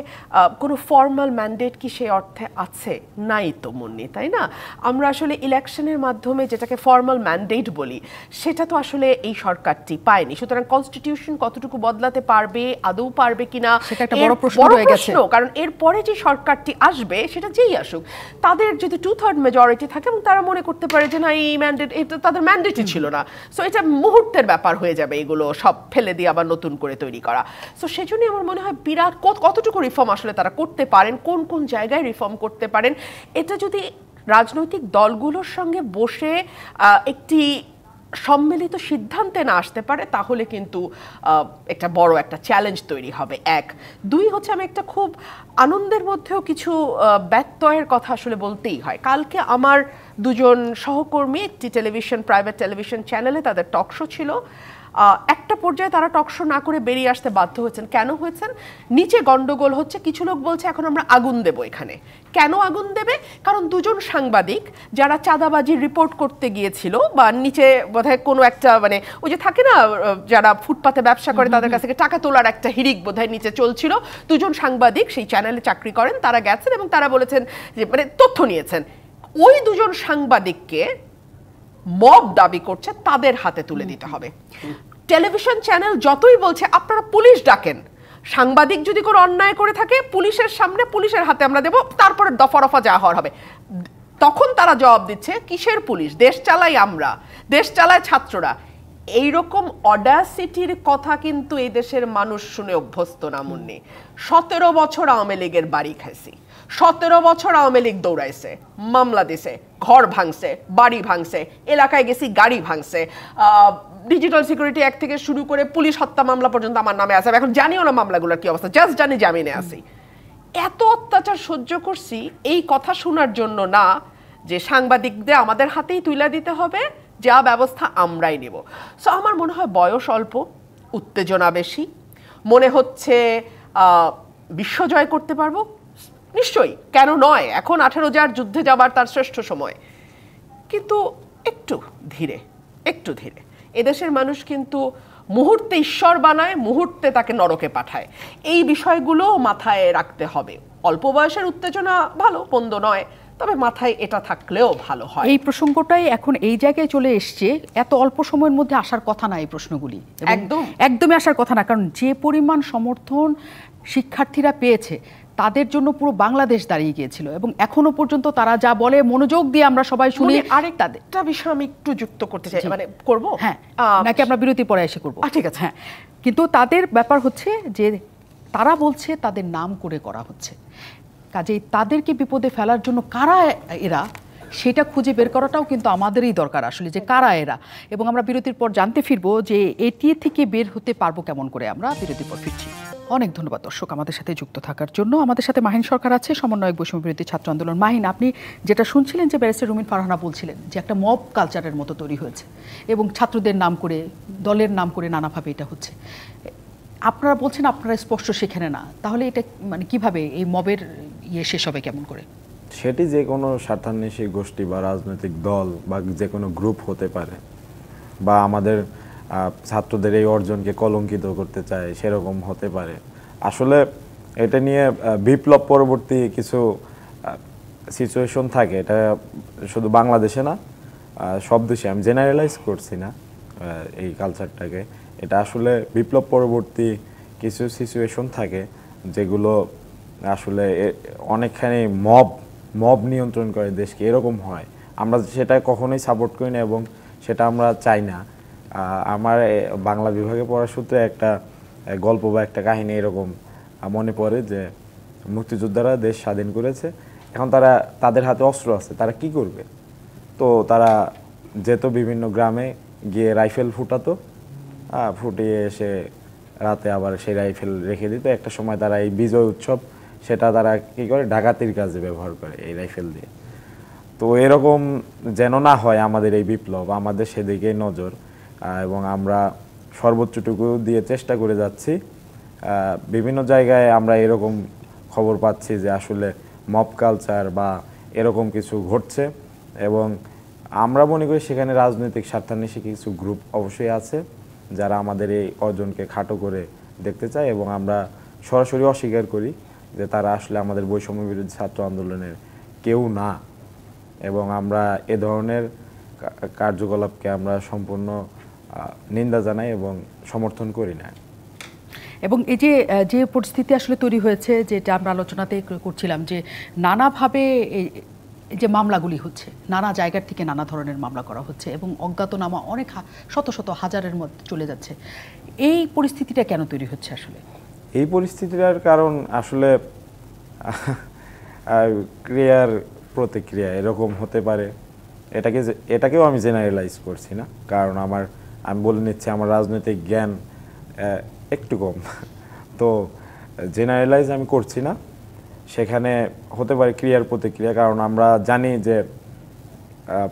কোনো ফর্মাল ম্যান্ডেট কি সেই অর্থে আছে? নাই তো মুন্নি, তাই না? আমরা আসলে ইলেকশনের মাধ্যমে যেটাকে ফর্মাল ম্যান্ডেট বলি সেটা তো আসলে এই সরকারটি পায়নি। সুতরাং কনস্টিটিউশন কতটুকু বদলাতে পারবে, আদৌ পারবে কিনা, সেটা একটা বড় প্রশ্ন হয়ে গেছে। কারণ এরপরে যে সরকারটি আসবে সেটা যেই আসুক, তাদের যদি 2/3 মেজরিটি থাকে এবং তারা মনে করতে পারে যে না এই ম্যান্ডেট, এটা তাদের ম্যান্ডেটই ছিল না, সো এটা মুহূর্তের ব্যাপার হয়ে যাবে এগুলো সব ফেলে দিয়ে আবার নতুন করে তৈরি করা। সো সেজন্য আমার মনে হয় বিরাট কতটুকু রিফর্ম আসলে তারা করতে পারেন, কোন কোন জায়গায় রিফর্ম করতে পারেন, এটা যদি রাজনৈতিক দলগুলোর সঙ্গে বসে একটি সম্মিলিত সিদ্ধান্তে না আসতে পারে তাহলে কিন্তু একটা বড় একটা চ্যালেঞ্জ তৈরি হবে। 1, 2 হচ্ছে আমি একটা খুব আনন্দের মধ্যেও কিছু ব্যত্যয়ের কথা আসলে বলতেই হয়। কালকে আমার 2 জন সহকর্মী একটি প্রাইভেট টেলিভিশন চ্যানেলে তাদের টক শো ছিল। একটা পর্যায়ে তারা টক শো না করে বেরিয়ে আসতে বাধ্য হয়েছেন। কেন হয়েছেন? নিচে গন্ডগোল হচ্ছে, কিছু লোক বলছে এখন আমরা আগুন দেব এখানে। কেন আগুন দেবে? কারণ 2 জন সাংবাদিক যারা চাঁদাবাজির রিপোর্ট করতে গিয়েছিল, বা নিচে বোধহয় কোনো একটা মানে ওই যে থাকে না যারা ফুটপাতে ব্যবসা করে তাদের কাছ থেকে টাকা তোলার একটা হিড়িক বোধহয় নিচে চলছিল, 2 জন সাংবাদিক সেই চ্যানেলে চাকরি করেন, তারা গেছেন এবং তারা বলেছেন যে মানে তথ্য নিয়েছেন, ওই 2 জন সাংবাদিককে মব দাবি করছে তাদের হাতে তুলে দিতে হবে। টেলিভিশন চ্যানেল যতই বলছে আপনারা পুলিশ ডাকেন, সাংবাদিক যদি কোনো অন্যায় করে থাকে পুলিশের সামনে পুলিশের হাতে আমরা দেব, তারপরে দফা রফা যা হওয়ার হবে। তখন তারা জবাব দিচ্ছে কিসের পুলিশ, দেশ চালাই আমরা, দেশ চালায় ছাত্ররা। এইরকম অডাসিটির কথা কিন্তু এই দেশের মানুষ শুনে অভ্যস্ত না মুন্নি। 17 বছর আওয়ামী লীগের বাড়ি খাইছি, 17 বছর আওয়ামী লীগ দৌড়াইছে, মামলা দিছে, ঘর ভাঙছে, বাড়ি ভাঙছে, এলাকায় গেছি গাড়ি ভাঙছে, ডিজিটাল সিকিউরিটি অ্যাক্ট থেকে শুরু করে পুলিশ হত্যা মামলা পর্যন্ত আমার নামে আছে। এখন জানিও না মামলাগুলোর কি অবস্থা, জাস্ট জানি জামিনে আছি। এত অত্যাচার সহ্য করছি এই কথা শোনার জন্য না যে সাংবাদিকদের আমাদের হাতেই তুলে দিতে হবে, যা ব্যবস্থা আমরাই নেব। সো আমার মনে হয় বয়স অল্প, উত্তেজনা বেশি, মনে হচ্ছে বিশ্বজয় করতে পারবো। নিশ্চয়ই, কেন নয়, এখন 18,000 যুদ্ধে যাবার তার শ্রেষ্ঠ সময়, কিন্তু একটু ধীরে একটু ধীরে। এদেশের মানুষ কিন্তু মুহূর্তে ঈশ্বর বানায়, মুহূর্তে তাকে নরকে পাঠায়। এই বিষয়গুলো মাথায় রাখতে হবে। অল্প বয়সের উত্তেজনা ভালো, মন্দ নয়, তবে মাথায় এটা থাকলেও ভালো হয়। এই প্রসঙ্গটাই এখন এই জায়গায় চলে এসছে, এত অল্প সময়ের মধ্যে আসার কথা না এই প্রশ্নগুলি, একদমই আসার কথা না। কারণ যে পরিমাণ সমর্থন শিক্ষার্থীরা পেয়েছে তাদের জন্য পুরো বাংলাদেশ দাঁড়িয়ে গিয়েছিল, এবং এখনো পর্যন্ত তারা যা বলে মনোযোগ দিয়ে আমরা সবাই শুনি। আরেকটা বিষয় আমি একটু যুক্ত করতে চাই, মানে করব, হ্যাঁ নাকি আমরা বিরতি পরে এসে করবো? ঠিক আছে, হ্যাঁ। কিন্তু তাদের ব্যাপার হচ্ছে যে তারা বলছে তাদের নাম করে করা হচ্ছে, কাজেই তাদেরকে বিপদে ফেলার জন্য কারা এরা সেটা খুঁজে বের করাটাও কিন্তু আমাদেরই দরকার আসলে, যে কারা এরা। এবং আমরা বিরতির পর জানতে ফিরবো যে এটি থেকে বের হতে পারবো কেমন করে। আমরা বিরতির পর ফিরছি। অনেক ধন্যবাদ দর্শক আমাদের সাথে যুক্ত থাকার জন্য। আমাদের সাথে মাহিন সরকার আছে, সমন্বয়ক বৈষম্য বিরোধী ছাত্র আন্দোলন। মাহিন, আপনি যেটা শুনছিলেন যে ব্যারিস্টার রুমিন ফারহানা বলছিলেন যে একটা মব কালচারের মতো তৈরি হয়েছে এবং ছাত্রদের নাম করে, দলের নাম করে নানাভাবে এটা হচ্ছে। আপনারা বলছেন আপনারা স্পষ্ট সেখানে না, তাহলে এটা মানে কিভাবে এই মবের শেষ হবে কেমন করে? সেটি যে কোনো স্বার্থান্বেষী গোষ্ঠী বা রাজনৈতিক দল বা যে কোনো গ্রুপ হতে পারে, বা আমাদের ছাত্রদের এই অর্জনকে কলঙ্কিত করতে চায় সেরকম হতে পারে। আসলে এটা নিয়ে বিপ্লব পরবর্তী কিছু সিচুয়েশন থাকে, এটা শুধু বাংলাদেশে না, সব দেশে, আমি জেনারেলাইজ করছি না এই কালচারটাকে। এটা আসলে বিপ্লব পরবর্তী কিছু সিচুয়েশন থাকে যেগুলো আসলে অনেকখানি মব নিয়ন্ত্রণ করে দেশকে, এরকম হয়। আমরা সেটা কখনোই সাপোর্ট করি না এবং সেটা আমরা চাই না। আমার বাংলা বিভাগে পড়ার সূত্রে একটা গল্প বা একটা কাহিনী এরকম মনে পড়ে যে মুক্তিযোদ্ধারা দেশ স্বাধীন করেছে, এখন তাদের হাতে অস্ত্র আছে, তারা কি করবে? তো তারা যেত বিভিন্ন গ্রামে গিয়ে রাইফেল ফুটাতো, ফুটিয়ে এসে রাতে আবার সেই রাইফেল রেখে দিত। একটা সময় তারা এই বিজয় উৎসব সেটা তারা কি করে, ডাকাতির কাজে ব্যবহার করে এই রাইফেল দিয়ে। তো এরকম যেন না হয় আমাদের এই বিপ্লব, আমাদের সেদিকেই নজর, এবং আমরা সর্বোচ্চটুকু দিয়ে চেষ্টা করে যাচ্ছি। বিভিন্ন জায়গায় আমরা এরকম খবর পাচ্ছি যে আসলে মব কালচার বা এরকম কিছু ঘটছে, এবং আমরা মনে করি সেখানে রাজনৈতিক স্বার্থান্বেষী কিছু গ্রুপ অবশ্যই আছে যারা আমাদের এই অর্জনকে খাটো করে দেখতে চায়, এবং আমরা সরাসরি অস্বীকার করি যে তারা আসলে আমাদের বৈষম্য বিরোধী ছাত্র আন্দোলনের কেউ না, এবং আমরা এ ধরনের কার্যকলাপকে আমরা সম্পূর্ণ নিন্দা জানাই এবং সমর্থন করি না। এবং এই যে পরিস্থিতি আসলে তৈরি হয়েছে, যেটা আমরা আলোচনাতে করছিলাম, যে নানাভাবে যে মামলাগুলি হচ্ছে, নানা জায়গার থেকে নানা ধরনের মামলা করা হচ্ছে এবং অজ্ঞাতনামা অনেক শত শত হাজারের মধ্যে চলে যাচ্ছে, এই পরিস্থিতিটা কেন তৈরি হচ্ছে আসলে? এই পরিস্থিতিটার কারণ আসলে ক্রিয়ার প্রতিক্রিয়া এরকম হতে পারে। এটাকেও আমি জেনারেলাইজ করছি না, কারণ আমি বলে নিচ্ছি আমার রাজনৈতিক জ্ঞান একটু কম, তো জেনারেলাইজ আমি করছি না। সেখানে হতে পারে ক্রিয়ার প্রতিক্রিয়া, কারণ আমরা জানি যে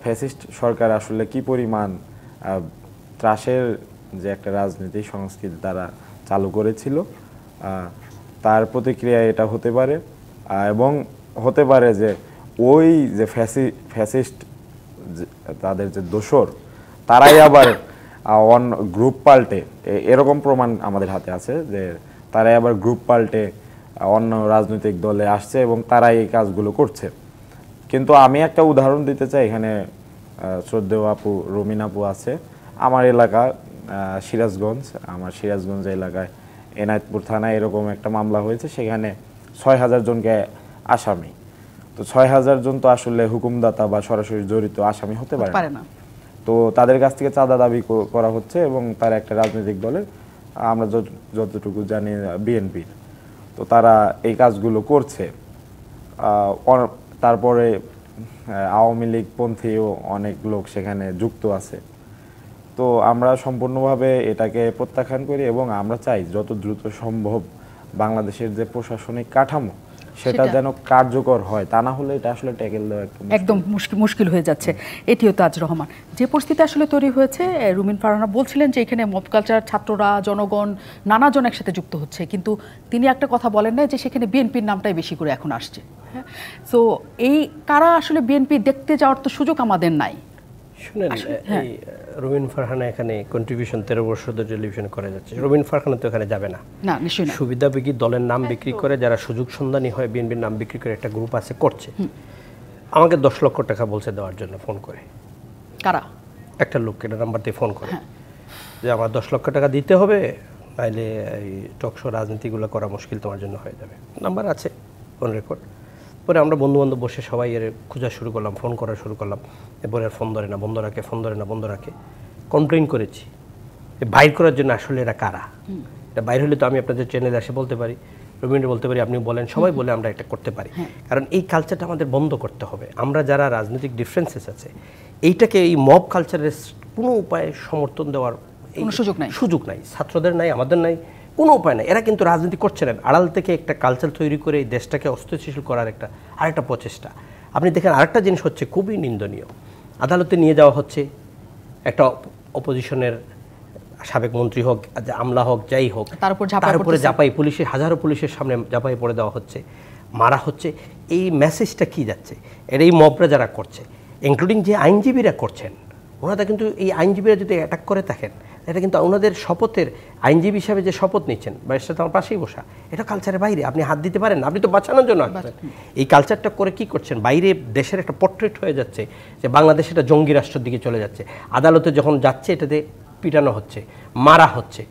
ফ্যাসিস্ট সরকার আসলে কি পরিমাণ ত্রাসের যে একটা রাজনীতি সংস্কৃতি তারা চালু করেছিল, তার প্রতিক্রিয়া এটা হতে পারে। এবং হতে পারে যে ওই যে ফ্যাসিস্ট তাদের যে দোসর, তারাই আবার গ্রুপ পাল্টে, এরকম প্রমাণ আমাদের হাতে আছে যে তারাই আবার গ্রুপ পাল্টে অন্য রাজনৈতিক দলে আসছে এবং তারাই এই কাজগুলো করছে। কিন্তু আমি একটা উদাহরণ দিতে চাই, এখানে শ্রদ্ধেয় আপু রুমিন আপু আছে, আমার এলাকা সিরাজগঞ্জ, আমার সিরাজগঞ্জ এলাকায় এনায়েতপুর থানায় এরকম একটা মামলা হয়েছে, সেখানে ৬,০০০ জনকে আসামি। তো ৬,০০০ জন তো আসলে হুকুমদাতা বা সরাসরি জড়িত আসামি হতে পারে না। তো তাদের কাছ থেকে চাঁদা দাবি করা হচ্ছে এবং তারা একটা রাজনৈতিক দলের, আমরা যতটুকু জানি বিএনপির, তো তারা এই কাজগুলো করছে। তারপরে আওয়ামী লীগ পন্থীও অনেক লোক সেখানে যুক্ত আছে। তো আমরা সম্পূর্ণভাবে এটাকে প্রত্যাখ্যান করি এবং আমরা চাই যত দ্রুত সম্ভব বাংলাদেশের যে প্রশাসনিক কাঠামো সেটা যেন কার্যকর হয়, তা না হলে এটা আসলে ট্যাকেল দেওয়া একদম মুশকিল হয়ে যাচ্ছে। এটিও তাজ রহমান, যে পরিস্থিতি আসলে তৈরি হয়েছে, রুমিন ফারহানা বলছিলেন যে এখানে মব কালচার, ছাত্ররা, জনগণ নানাজন একসাথে যুক্ত হচ্ছে, কিন্তু তিনি একটা কথা বলেন না যে সেখানে বিএনপির নামটাই বেশি করে এখন আসছে। হ্যাঁ, তো এই কারা আসলে বিএনপি দেখতে যাওয়ার তো সুযোগ আমাদের নাই। শুনেন, এই রুমিন ফারহানা এখানে কন্ট্রিবিউশন 13 বছর ধরে টেলিভিশন করে যাচ্ছে, রুমিন ফারহানা তো এখানে যাবে না, না নিশ্চয়ই না। সুবিধাভোগী দলের নাম বিক্রি করে, যারা সুযোগ সন্ধানী হয় বিএনপির নাম বিক্রি করে একটা গ্রুপ আছে, করছে। আমাকে 10 লক্ষ টাকা বলছে দেওয়ার জন্য, ফোন করে। কারা? একটা লোক এটা নাম্বার দিয়ে ফোন করে যে আমার 10 লক্ষ টাকা দিতে হবে, নাইলে এই টকশো রাজনীতিগুলো করা মুশকিল তোমার জন্য হয়ে যাবে। নাম্বার আছে অন রেকর্ড। পরে আমরা বন্ধুবান্ধব বসে সবাই এর খোঁজা শুরু করলাম, ফোন করা শুরু করলাম। এরপরে আর ফোন ধরে না, বন্ধ রাখে। কমপ্লেন করেছি বাইর করার জন্য আসলে এরা কারা। এটা বাইর হলে তো আমি আপনাদের চ্যানেলে এসে বলতে পারি, রবীন্দ্র বলতে পারি, আপনি বলেন, সবাই বলে আমরা এটা করতে পারি। কারণ এই কালচারটা আমাদের বন্ধ করতে হবে। আমরা যারা রাজনৈতিক ডিফারেন্সেস আছে, এইটাকে এই মব কালচারের কোনো উপায়ে সমর্থন দেওয়ার সুযোগ নাই, ছাত্রদের নাই, আমাদের নাই, কোনো উপায় নাই। এরা কিন্তু রাজনীতি করছে না, আড়াল থেকে একটা কালচার তৈরি করে এই দেশটাকে অস্থিতিশীল করার আরেকটা প্রচেষ্টা। আপনি দেখেন আরেকটা জিনিস হচ্ছে খুবই নিন্দনীয়, আদালতে নিয়ে যাওয়া হচ্ছে একটা অপোজিশনের সাবেক মন্ত্রী হোক, আমলা হোক, যাই হোক, তার উপরে জাপাই পুলিশের, হাজারো পুলিশের সামনে জাপাই পড়ে দেওয়া হচ্ছে। মারা হচ্ছে, এই মেসেজটা কি যাচ্ছে? এর এই মবরা যারা করছে, ইনক্লুডিং যে আইনজীবীরা করছেন, ওনারা কিন্তু এই আইনজীবীরা যদি অ্যাটাক করে থাকেন, এটা কিন্তু ওনাদের শপথের আইনজীবী হিসাবে যে শপথ নিচ্ছেন, ব্যারিস্টার তো আমার পাশেই বসা, এটা কালচারের বাইরে, আপনি হাত দিতে পারেন না, আপনি তো বাঁচানোর জন্য আসছেন। এই কালচারটা করে কি করছেন? বাইরে দেশের একটা পোর্ট্রেট হয়ে যাচ্ছে যে বাংলাদেশ এটা জঙ্গি রাষ্ট্রের দিকে চলে যাচ্ছে। আদালতে যখন যাচ্ছে এটাতে পিটানো হচ্ছে, মারা হচ্ছে,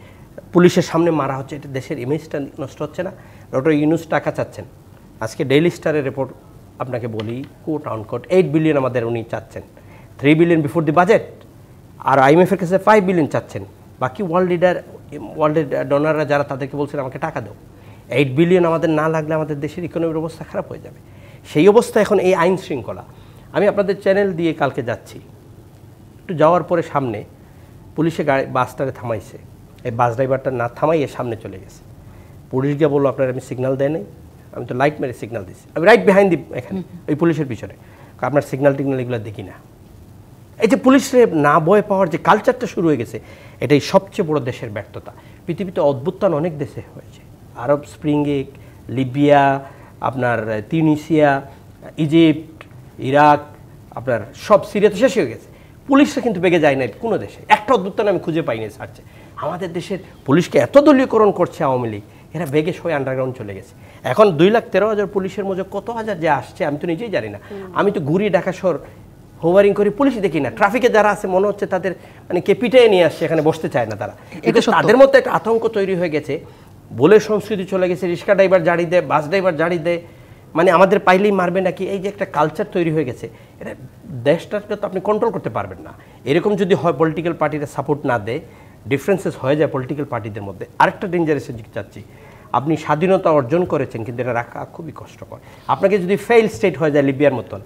পুলিশের সামনে মারা হচ্ছে, এটা দেশের ইমেজটা নষ্ট হচ্ছে না? ডক্টর ইউনূস টাকা চাচ্ছেন, আজকে ডেইলি স্টারের রিপোর্ট আপনাকে বলি, কোট আনকোট 8 বিলিয়ন আমাদের উনি চাচ্ছেন, 3 বিলিয়ন বিফোর দি বাজেট, আর আইএমএফের কাছে 5 বিলিয়ন চাচ্ছেন। বাকি ওয়ার্ল্ডের ডোনাররা যারা, তাদেরকে বলছেন আমাকে টাকা দাও। 8 বিলিয়ন আমাদের না লাগলে আমাদের দেশের ইকোনমির অবস্থা খারাপ হয়ে যাবে। সেই অবস্থা এখন এই আইন শৃঙ্খলা। আমি আপনাদের চ্যানেল দিয়ে কালকে যাচ্ছি, একটু যাওয়ার পরে সামনে পুলিশে বাসটারে থামাইছে, এই বাস ড্রাইভারটা না থামাইয়ে সামনে চলে গেছে। পুলিশ গিয়ে বললো আপনার আমি সিগন্যাল দেয় নাই, আমি তো লাইট মেরে সিগন্যাল দিচ্ছি, আমি রাইট বিহাইন্ড দি এখানে ওই পুলিশের পিছনে, আপনার সিগন্যাল টিগন্যাল এগুলো দেখি না। এই যে পুলিশের না ভয় পাওয়ার যে কালচারটা শুরু হয়ে গেছে, এটাই সবচেয়ে বড় দেশের ব্যর্থতা। পৃথিবীতে অদ্ভুতান অনেক দেশে হয়েছে, আরব স্প্রিংয়ে, লিবিয়া, আপনার তিউনিসিয়া, ইজিপ্ট, ইরাক, আপনার সব সিরিয়া তো শেষ হয়ে গেছে, পুলিশরা কিন্তু বেগে যায় না কোনো দেশে। একটা অদ্ভুতান আমি খুঁজে পাইনি সার্চে। আমাদের দেশের পুলিশকে এত দলীয়করণ করছে আওয়ামী লীগ, এরা বেগে সবাই আন্ডারগ্রাউন্ড চলে গেছে। এখন 2,13,000 পুলিশের মধ্যে কত হাজার যে আসছে আমি তো নিজেই জানি না। আমি তো ঘুরি ঢাকা শহর, হোভারিং করি, পুলিশ দেখি না। ট্রাফিকে যারা আছে মনে হচ্ছে তাদের মানে কে পিটাই নিয়ে আসছে, এখানে বসতে চায় না তারা। এটা তাদের মধ্যে একটা আতঙ্ক তৈরি হয়ে গেছে, বলে সংস্কৃতি চলে গেছে, রিক্সা ড্রাইভার জাড়ি দেয়, বাস ড্রাইভার জাড়ি দেয়, মানে আমাদের পাইলেই মারবে নাকি, এই যে একটা কালচার তৈরি হয়ে গেছে, এটা দেশটাকে তো আপনি কন্ট্রোল করতে পারবেন না। এরকম যদি হয়, পলিটিক্যাল পার্টিরা সাপোর্ট না দেয়, ডিফারেন্সেস হয়ে যায় পলিটিক্যাল পার্টিদের মধ্যে। আরেকটা ডেঞ্জারাস চাচ্ছি, আপনি স্বাধীনতা অর্জন করেছেন কিন্তু এটা রাখা খুবই কষ্টকর। আপনাকে যদি ফেইল স্টেট হয়ে যায়, লিবিয়ার মতন,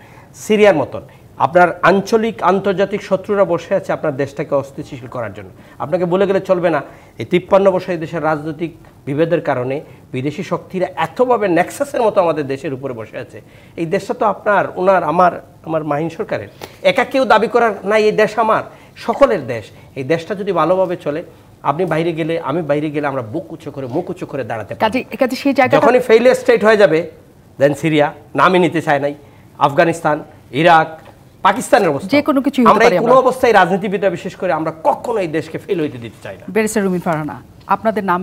সিরিয়ার মতন, আপনার আঞ্চলিক আন্তর্জাতিক শত্রুরা বসে আছে আপনার দেশটাকে অস্থিতিশীল করার জন্য, আপনাকে বলে গেলে চলবে না। এই 53 বছর এই দেশের রাজনৈতিক বিভেদের কারণে বিদেশি শক্তিরা এতভাবে নেক্সাসের মতো আমাদের দেশের উপরে বসে আছে। এই দেশটা তো আপনার, ওনার, আমার মাহিন সরকারের, একা কেউ দাবি করার নাই, এই দেশ আমার, সকলের দেশ। এই দেশটা যদি ভালোভাবে চলে, আপনি বাইরে গেলে, আমি বাইরে গেলে, আমরা বুক উঁচু করে, মুখ উঁচু করে দাঁড়াতে পারি। যখনই ফেইলিয়ার স্টেট হয়ে যাবে, দেন সিরিয়া নামই নিতে চায় নাই, আফগানিস্তান, ইরাক, পাকিস্তানের অবস্থা, যে কোনো কিছু আমরা কোনো অবস্থায় রাজনীতিবিদরা বিশেষ করে আমরা কখনো এই দেশকে ফেল হইতে দিতে চাই না। ব্যারিস্টার রুমিন ফারহানা, আপনাদের নাম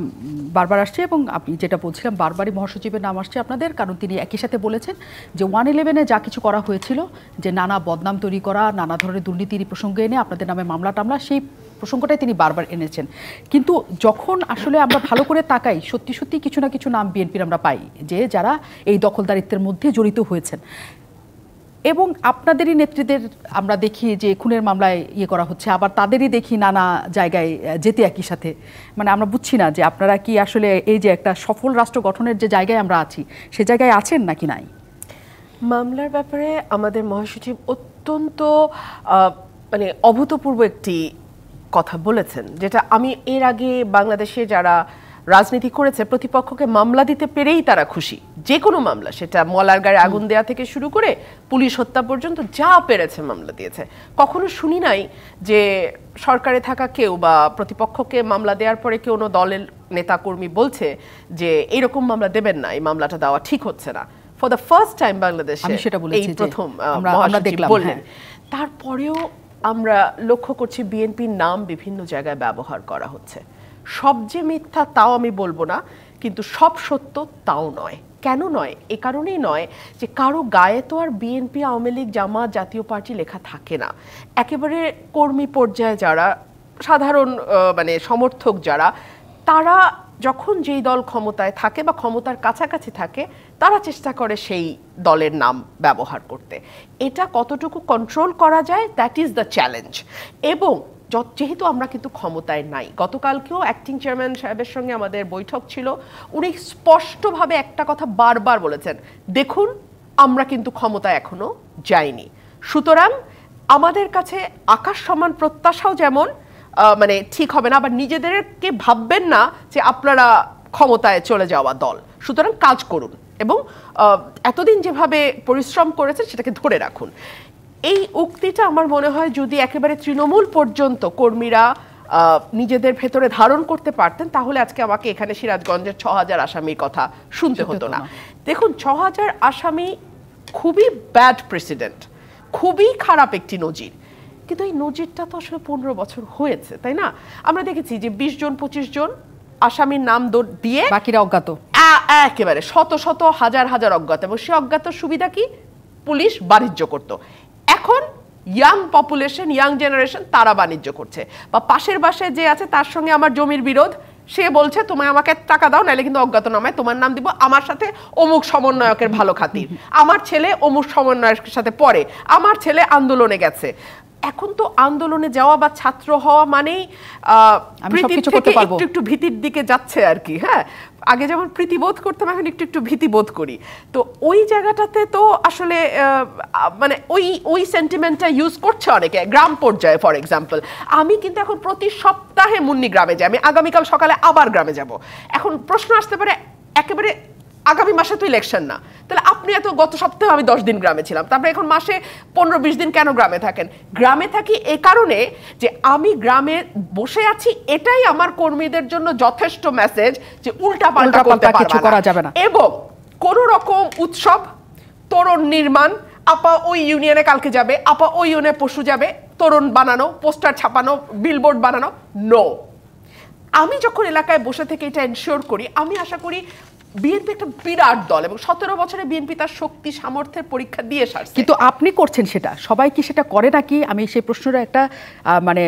বারবার আসছে এবং আপনি যেটা বলছিলাম, বারবারই মহাসচিবের নাম আসছে আপনাদের, কারণ তিনি একই সাথে বলেছেন যে 111-এ যা কিছু করা হয়েছিল, যে নানা বদনাম তৈরি করা, নানা ধরনের দুর্নীতির প্রসঙ্গে এনে আপনাদের নামে মামলা টামলা, সেই প্রসঙ্গটাই তিনি বারবার এনেছেন। কিন্তু যখন আসলে আমরা ভালো করে তাকাই, সত্যি সত্যি কিছু না কিছু নাম বিএনপির আমরা পাই যে যারা এই দখলদারিত্বের মধ্যে জড়িত হয়েছেন, এবং আপনাদেরই নেতৃত্বের আমরা দেখি যে খুনের মামলায় করা হচ্ছে, আবার তাদেরই দেখি নানা জায়গায় যেতে একই সাথে। মানে আমরা বুঝছি না যে আপনারা কি আসলে এই যে একটা সফল রাষ্ট্র গঠনের যে জায়গায় আমরা আছি, সে জায়গায় আছেন নাকি নাই? মামলার ব্যাপারে আমাদের মহাসচিব অত্যন্ত মানে অভূতপূর্ব একটি কথা বলেছেন, যেটা আমি এর আগে বাংলাদেশে যারা রাজনীতি করেছে, প্রতিপক্ষকে মামলা দিতে পেরেই তারা খুশি। যে কোনো মামলা, সেটা মলার গায়ে আগুন দেয়া থেকে শুরু করে পুলিশ হত্যা পর্যন্ত যা পেরেছে মামলা দিয়েছে। কখনো শুনি নাই যে সরকারে থাকা কেউ বা প্রতিপক্ষকে মামলা দেওয়ার পরে কেউ দলের নেতাকর্মী বলছে যে এইরকম মামলা দেবেন না, এই মামলাটা দেওয়া ঠিক হচ্ছে না। ফর দ্য ফার্স্ট টাইম বাংলাদেশে এই প্রথম আমরা দেখলাম। তারপরেও আমরা লক্ষ্য করছি বিএনপির নাম বিভিন্ন জায়গায় ব্যবহার করা হচ্ছে। সব যে মিথ্যা তাও আমি বলবো না, কিন্তু সব সত্য তাও নয়। কেন নয়? এ কারণেই নয় যে কারো গায়ে তো আর বিএনপি, আওয়ামী লীগ, জামাত, জাতীয় পার্টি লেখা থাকে না। একেবারে কর্মী পর্যায়ে যারা, সাধারণ মানে সমর্থক যারা, তারা যখন যেই দল ক্ষমতায় থাকে বা ক্ষমতার কাছাকাছি থাকে, তারা চেষ্টা করে সেই দলের নাম ব্যবহার করতে। এটা কতটুকু কন্ট্রোল করা যায়, দ্যাট ইজ দ্য চ্যালেঞ্জ। এবং যেহেতু আমরা কিন্তু ক্ষমতায় নাই, গতকালকেও অ্যাক্টিং চেয়ারম্যান সাহেবের সঙ্গে আমাদের বৈঠক ছিল, উনি স্পষ্টভাবে একটা কথা বারবার বলেছেন, দেখুন আমরা কিন্তু ক্ষমতায় এখনো যাইনি, সুতরাং আমাদের কাছে আকাশ সমান প্রত্যাশাও যেমন মানে ঠিক হবে না, আবার নিজেদেরকে ভাববেন না যে আপনারা ক্ষমতায় চলে যাওয়া দল, সুতরাং কাজ করুন এবং এতদিন যেভাবে পরিশ্রম করেছেন সেটাকে ধরে রাখুন। এই উক্তিটা আমার মনে হয় যদি একেবারে তৃণমূল পর্যন্ত কর্মীরা নিজেদের ভেতরে ধারণ করতে পারতেন, তাহলে আজকে আমাকে এখানে সিরাজগঞ্জের 6000 আসামির কথা শুনতে হতো না। দেখুন, 6000 আসামি খুবই ব্যাড প্রেসিডেন্ট, খুবই খারাপ একটি নজির, কিন্তু এই নজিরটা তো আসলে 15 বছর হয়েছে, তাই না? আমরা দেখেছি যে 20 জন 25 জন আসামির নাম দিয়ে বাকিরা অজ্ঞাত, একেবারে শত শত হাজার হাজার অজ্ঞাত, এবং সে অজ্ঞাত সুবিধা কি? পুলিশ বাণিজ্য করত। এখন ইয়াং পপুলেশন, ইয়াং জেনারেশন তারা বাণিজ্য করছে। বা পাশের বাসায় যে আছে তার সঙ্গে আমার জমির বিরোধ, সে বলছে তোমায় আমাকে টাকা দাও, নাহলে কিন্তু অজ্ঞাতনামায় তোমার নাম দিব, আমার সাথে অমুক সমন্বয়কের ভালো খাতির, আমার ছেলে অমুক সমন্বয়কের সাথে পড়ে, আমার ছেলে আন্দোলনে গেছে। এখন তো আন্দোলনে যাওয়া বা ছাত্র হওয়া মানেই একটু একটু ভীতির দিকে যাচ্ছে আর কি। হ্যাঁ, আগে যেমন প্রীতিবোধ করতাম, এখন একটু একটু ভীতিবোধ করি। তো ওই জায়গাটাতে তো আসলে মানে ওই সেন্টিমেন্টটা ইউজ করছে অনেকে গ্রাম পর্যায়ে। ফর এক্সাম্পল, আমি কিন্তু এখন প্রতি সপ্তাহে মুন্নি গ্রামে যাই, আমি আগামীকাল সকালে আবার গ্রামে যাব। এখন প্রশ্ন আসতে পারে, একেবারে আগামী মাসে তো ইলেকশন না, তাহলে আপনি এত গত সপ্তাহে আমি 10 দিন গ্রামে ছিলাম, তারপরে এখন মাসে 15-20 দিন কেন গ্রামে থাকেন? গ্রামে থাকি এ কারণে যে আমি গ্রামে বসে আছি, এটাই আমার কর্মীদের জন্য যথেষ্ট মেসেজ যে উল্টা পাল্টা করতে পারবে না। এবং কোন রকম উৎসব, তোরণ নির্মাণ, আপা ওই ইউনিয়নে কালকে যাবে, আপা ওই ইউনিয়নে পশু যাবে, তোরণ বানানো, পোস্টার ছাপানো, বিলবোর্ড বানানো, নো। আমি যখন এলাকায় বসে থেকে এটা এনশিওর করি, আমি আশা করি বিএনপি একটা বিরাট দল, এবং 17 বছরে বিএনপি তার শক্তি সামর্থ্যের পরীক্ষা দিয়ে সারছে। কিন্তু আপনি করছেন সেটা, সবাই কি সেটা করে নাকি? আমি সেই প্রশ্নটা একটা মানে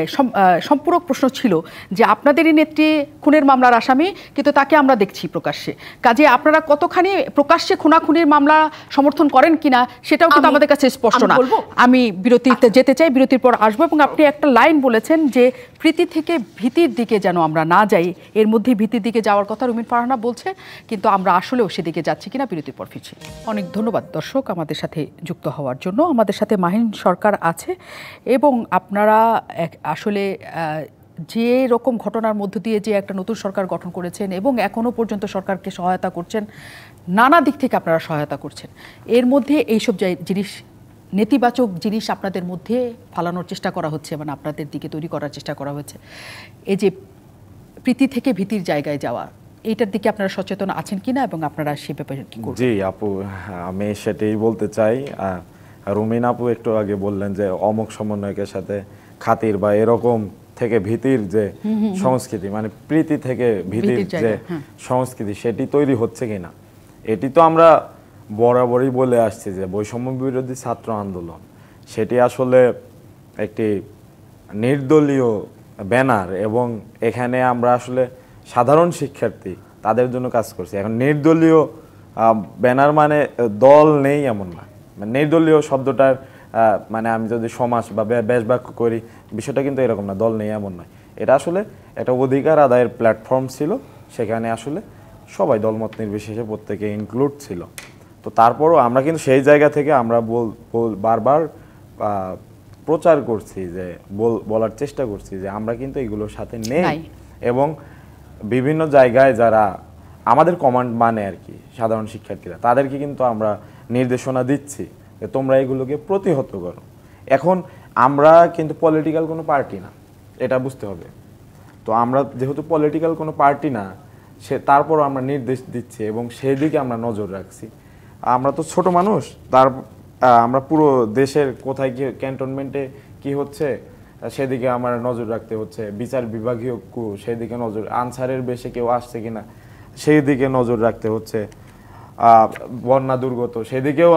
সম্পূরক প্রশ্ন ছিল যে আপনাদেরই নেত্রী খুনের মামলার আসামি, কিন্তু তাকে আমরা দেখছি প্রকাশ্যে। কাজে আপনারা কতখানি প্রকাশ্যে খুনাখুনির মামলা সমর্থন করেন কিনা সেটাও কিন্তু আমাদের কাছে স্পষ্ট না। আমি বিরতিতে যেতে চাই, বিরতির পর আসবো। এবং আপনি একটা লাইন বলেছেন যে প্রীতি থেকে ভীতির দিকে যেন আমরা না যাই, এর মধ্যে ভীতির দিকে যাওয়ার কথা রুমিন ফারহানা বলছে, কিন্তু আমরা আসলেও সেদিকে যাচ্ছি কিনা বিরতির পর ফিরছি। অনেক ধন্যবাদ দর্শক আমাদের সাথে যুক্ত হওয়ার জন্য। আমাদের সাথে মাহিন সরকার আছে, এবং আপনারা আসলে যে রকম ঘটনার মধ্য দিয়ে যে একটা নতুন সরকার গঠন করেছেন এবং এখনও পর্যন্ত সরকারকে সহায়তা করছেন, নানা দিক থেকে আপনারা সহায়তা করছেন, এর মধ্যে এইসব জিনিস, নেতিবাচক জিনিস আপনাদের মধ্যে ফালানোর চেষ্টা করা হচ্ছে, মানে আপনাদের দিকে তৈরি করার চেষ্টা করা হচ্ছে। এই যে প্রীতি থেকে ভীতির জায়গায় যাওয়া, এইটার দিকে আপনারা সচেতন আছেন কিনা, এবং আপনারা সে ব্যাপারে কি করবেন? জি আপু, আমি সেটাই বলতে চাই। রুমিন আপু একটু আগে বললেন যে অমুক সমন্বয়কের সাথে খাতির বা এরকম থেকে ভীতির যে সংস্কৃতি, মানে প্রীতি থেকে ভীতির যে সংস্কৃতি, সেটি তৈরি হচ্ছে কিনা। এটি তো আমরা বরাবরই বলে আসছি যে বৈষম্য বিরোধী ছাত্র আন্দোলন সেটি আসলে একটি নির্দলীয় ব্যানার, এবং এখানে আমরা আসলে সাধারণ শিক্ষার্থী তাদের জন্য কাজ করছি। এখন নির্দলীয় ব্যানার মানে দল নেই এমন না, মানে নির্দলীয় শব্দটার মানে আমি যদি সমাজ বা ব্যাস বাক্য করি, বিষয়টা কিন্তু এরকম না, দল নেই এমন নয়। এটা আসলে একটা অধিকার আদায়ের প্ল্যাটফর্ম ছিল, সেখানে আসলে সবাই দলমত নির্বিশেষে প্রত্যেকে ইনক্লুড ছিল। তো তারপরও আমরা কিন্তু সেই জায়গা থেকে আমরা বারবার প্রচার করছি, যে বলার চেষ্টা করছি যে আমরা কিন্তু এগুলোর সাথে নেই, এবং বিভিন্ন জায়গায় যারা আমাদের কমান্ড মানে আর কি সাধারণ শিক্ষার্থীরা, তাদেরকে কিন্তু আমরা নির্দেশনা দিচ্ছি যে তোমরা এগুলোকে প্রতিহত করো। এখন আমরা কিন্তু পলিটিক্যাল কোনো পার্টি না, এটা বুঝতে হবে। তো আমরা যেহেতু পলিটিক্যাল কোনো পার্টি না, তারপরও আমরা নির্দেশ দিচ্ছি এবং সেই দিকে আমরা নজর রাখছি। আমরা তো ছোট মানুষ, আমরা পুরো দেশের কোথায় কি ক্যান্টনমেন্টে কি হচ্ছে সেদিকে আমার নজর রাখতে হচ্ছে, বিচার বিভাগীয় সেদিকে নজর, আনসারের বেশে কেউ আসছে কিনা সেই দিকে নজর রাখতে হচ্ছে, বন্যা দুর্গত সেদিকেও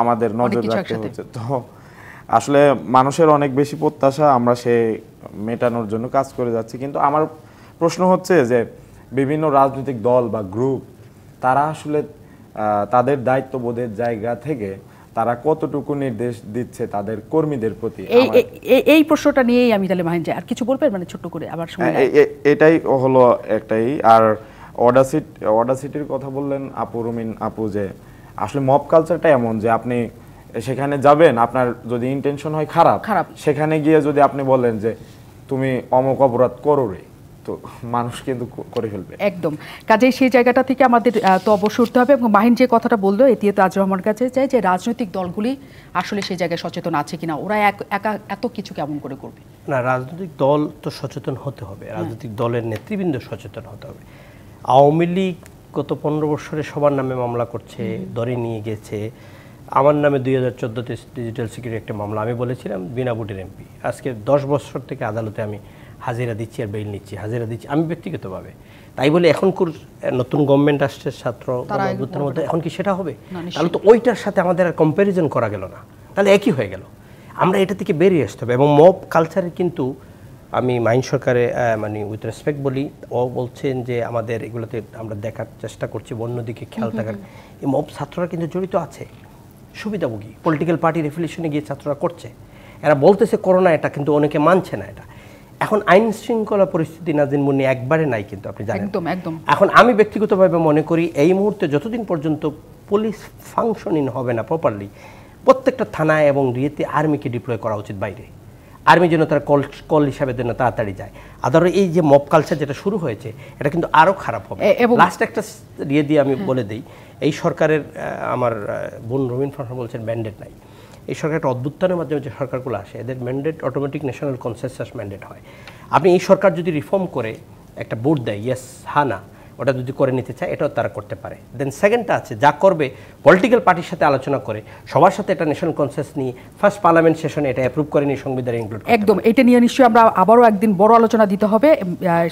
আমাদের নজর রাখতে হচ্ছে। তো আসলে মানুষের অনেক বেশি প্রত্যাশা, আমরা সে মেটানোর জন্য কাজ করে যাচ্ছি। কিন্তু আমার প্রশ্ন হচ্ছে যে বিভিন্ন রাজনৈতিক দল বা গ্রুপ তারা আসলে তাদের দায়িত্ববোধের জায়গা থেকে তারা কতটুকু নির্দেশ দিচ্ছে তাদের কর্মীদের প্রতি, এই প্রশ্নটা নিয়েই আমি তাহলে মাহিন, আর কিছু বলবেন মানে ছোট্ট করে আবার সময়। এটাই হলো একটাই। আর অডাসিটির কথা বললেন আপু, রুমিন আপু, যে আসলে মব কালচারটা এমন যে আপনি সেখানে যাবেন, আপনার যদি ইন্টেনশন হয় খারাপ, সেখানে গিয়ে যদি আপনি বলেন যে তুমি অমুক অপরাধ করো রে, তো মানুষ কিন্তু করে ফেলবে একদম। কাজেই সেই জায়গাটা থেকে আমাদের তো অবশ্যই উঠতে হবে। এবং মাহিন যে কথাটা বললো, এটিও তাজ রহমানের কাছে চাই যে রাজনৈতিক দলগুলি আসলে সেই জায়গায় সচেতন আছে কিনা, ওরা একা এত কিছু কেমন করে করবে। না, রাজনৈতিক দল তো সচেতন হতে হবে, রাজনৈতিক দলের নেতৃবৃন্দ সচেতন হতে হবে। আওয়ামী লীগ গত 15 বছরে সবার নামে মামলা করছে, ধরে নিয়ে গেছে। আমার নামে 2014-তে ডিজিটাল সিকিউরিটি একটা মামলা, আমি বলেছিলাম বিনা ভোটের এমপি। আজকে 10 বছর থেকে আদালতে আমি হাজিরা দিচ্ছি আর বেইল নিচ্ছি, হাজিরা দিচ্ছি আমি ব্যক্তিগতভাবে। তাই বলে এখন নতুন গভর্নমেন্ট আসছে ছাত্র গণঅভ্যুত্থানের মধ্যে, এখন কি সেটা হবে? তাহলে তো ওইটার সাথে আমাদের আর কম্প্যারিজন করা গেল না, তাহলে একই হয়ে গেল। আমরা এটা থেকে বেরিয়ে আসতে হবে। এবং মব কালচারে কিন্তু আমি মাইন সরকারে মানে উইথ রেসপেক্ট বলি, ও বলছেন যে আমাদের এগুলোতে আমরা দেখার চেষ্টা করছি, অন্যদিকে খেয়াল থাকার। এই মব ছাত্ররা কিন্তু জড়িত আছে, সুবিধাভোগী পলিটিক্যাল পার্টি রেফুলেশনে গিয়ে ছাত্ররা করছে। এরা বলতেছে করোনা এটা, কিন্তু অনেকে মানছে না এটা। এখন আইন শৃঙ্খলা পরিস্থিতি নাজিন মুন্নি একবারে নাই, কিন্তু আপনি জানেন। একদম। এখন আমি ব্যক্তিগতভাবে মনে করি এই মুহূর্তে যতদিন পর্যন্ত পুলিশ ফাংশনিং হবে না প্রপারলি, প্রত্যেকটা থানায় এবং ইয়েতে আর্মিকে ডিপ্লয় করা উচিত বাইরে। আর্মি যেন তার কল হিসাবে যেন তাড়াতাড়ি যায়। আদারও এই যে মব কালচার যেটা শুরু হয়েছে, এটা কিন্তু আরও খারাপ হবে। লাস্ট একটা ইয়ে দিয়ে আমি বলে দিই, এই সরকারের আমার বোন রবিন ফারহান বলছেন ম্যান্ডেট নাই। এই সরকার একটা অভ্যুত্থানের মাধ্যমে যে সরকারগুলো আসে, এদের mandate automatic national consensus mandate হয়। আপনি এই সরকার যদি রিফর্ম করে একটা ভোট দেয় ইয়েস হা না, ওটা যদি করে নিতে চায় এটাও তারা করতে পারে। দেন সেকেন্ডটা আছে, যা করবে পলিটিক্যাল পার্টির সাথে আলোচনা করে সবার সাথে একটা ন্যাশনাল কনসেন্সাস নিয়ে ফার্স্ট পার্লামেন্ট সেশনে এটা অ্যাপ্রুভ করে নিয়ে সংবিধানে ইনক্লুড করতে একদম। এটা নিয়ে নিশ্চয়ই আমরা আবারও একদিন বড় আলোচনা দিতে হবে।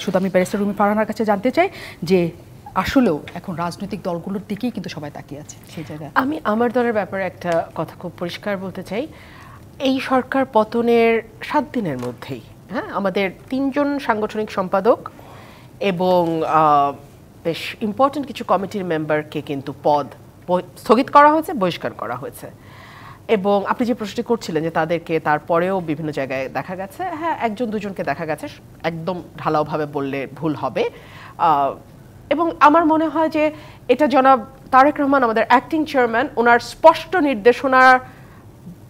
শুধু আমি ব্যারিস্টার রুমি ফারহানার কাছে জানতে চাই যে আসলেও এখন রাজনৈতিক দলগুলোর দিকেই কিন্তু সবাই তাকিয়ে আছে সেই জায়গায়। আমি আমার দলের ব্যাপারে একটা কথা খুব পরিষ্কার বলতে চাই। এই সরকার পতনের 7 দিনের মধ্যেই আমাদের 3 জন সাংগঠনিক সম্পাদক এবং বেশ ইম্পর্টেন্ট কিছু কমিটির মেম্বারকে কিন্তু পদ স্থগিত করা হয়েছে, বহিষ্কার করা হয়েছে। এবং আপনি যে প্রশ্নটি করছিলেন যে তাদেরকে তারপরেও বিভিন্ন জায়গায় দেখা গেছে, হ্যাঁ 1-2জনকে দেখা গেছে, একদম ঢালাওভাবে বললে ভুল হবে। এবং আমার মনে হয় যে এটা জনাব তারেক রহমান আমাদের অ্যাক্টিং চেয়ারম্যান, ওনার স্পষ্ট নির্দেশনার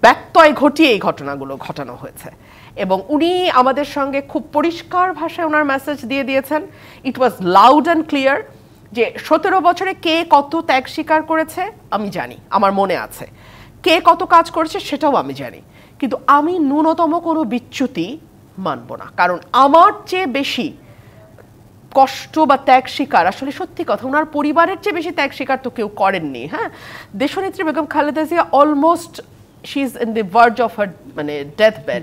ব্যত্যয় ঘটিয়ে এই ঘটনাগুলো ঘটানো হয়েছে। এবং উনি আমাদের সঙ্গে খুব পরিষ্কার ভাষায় ওনার মেসেজ দিয়ে দিয়েছেন। ইট ওয়াজ লাউড অ্যান্ড ক্লিয়ার যে 17 বছরে কে কত ত্যাগ স্বীকার করেছে আমি জানি, আমার মনে আছে, কে কত কাজ করেছে সেটাও আমি জানি, কিন্তু আমি ন্যূনতম কোনো বিচ্যুতি মানব না। কারণ আমার চেয়ে বেশি কষ্ট বা ত্যাগ স্বীকার, আসলে সত্যি কথা, ওনার পরিবারের চেয়ে বেশি ত্যাগ স্বীকার তো কেউ করেননি। হ্যাঁ, দেশনেত্রী Begum Khaleda Zia almost she is in the verge of her মানে ডেথ বেড,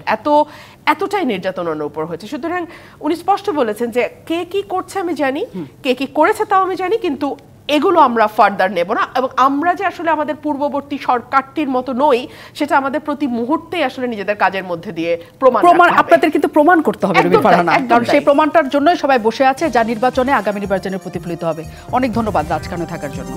এতটাই নির্যাতনের উপর হয়েছে। সুতরাং উনি স্পষ্ট বলেছেন যে কে কি করছে আমি জানি, কে কি করেছে তাও আমি জানি, কিন্তু এগুলো আমরা ফার্দার নেব না। এবং আমরা যে আসলে আমাদের পূর্ববর্তী সরকারটির মতো নই সেটা আমাদের প্রতি মুহূর্তেই আসলে নিজেদের কাজের মধ্যে দিয়ে প্রমাণ আপনাদের কিন্তু প্রমাণ করতে হবে রুমি ফারহানা, কারণ সেই প্রমাণটার জন্যই সবাই বসে আছে, যা নির্বাচনে আগামী নির্বাচনে প্রতিফলিত হবে। অনেক ধন্যবাদ রাজকারণে থাকার জন্য।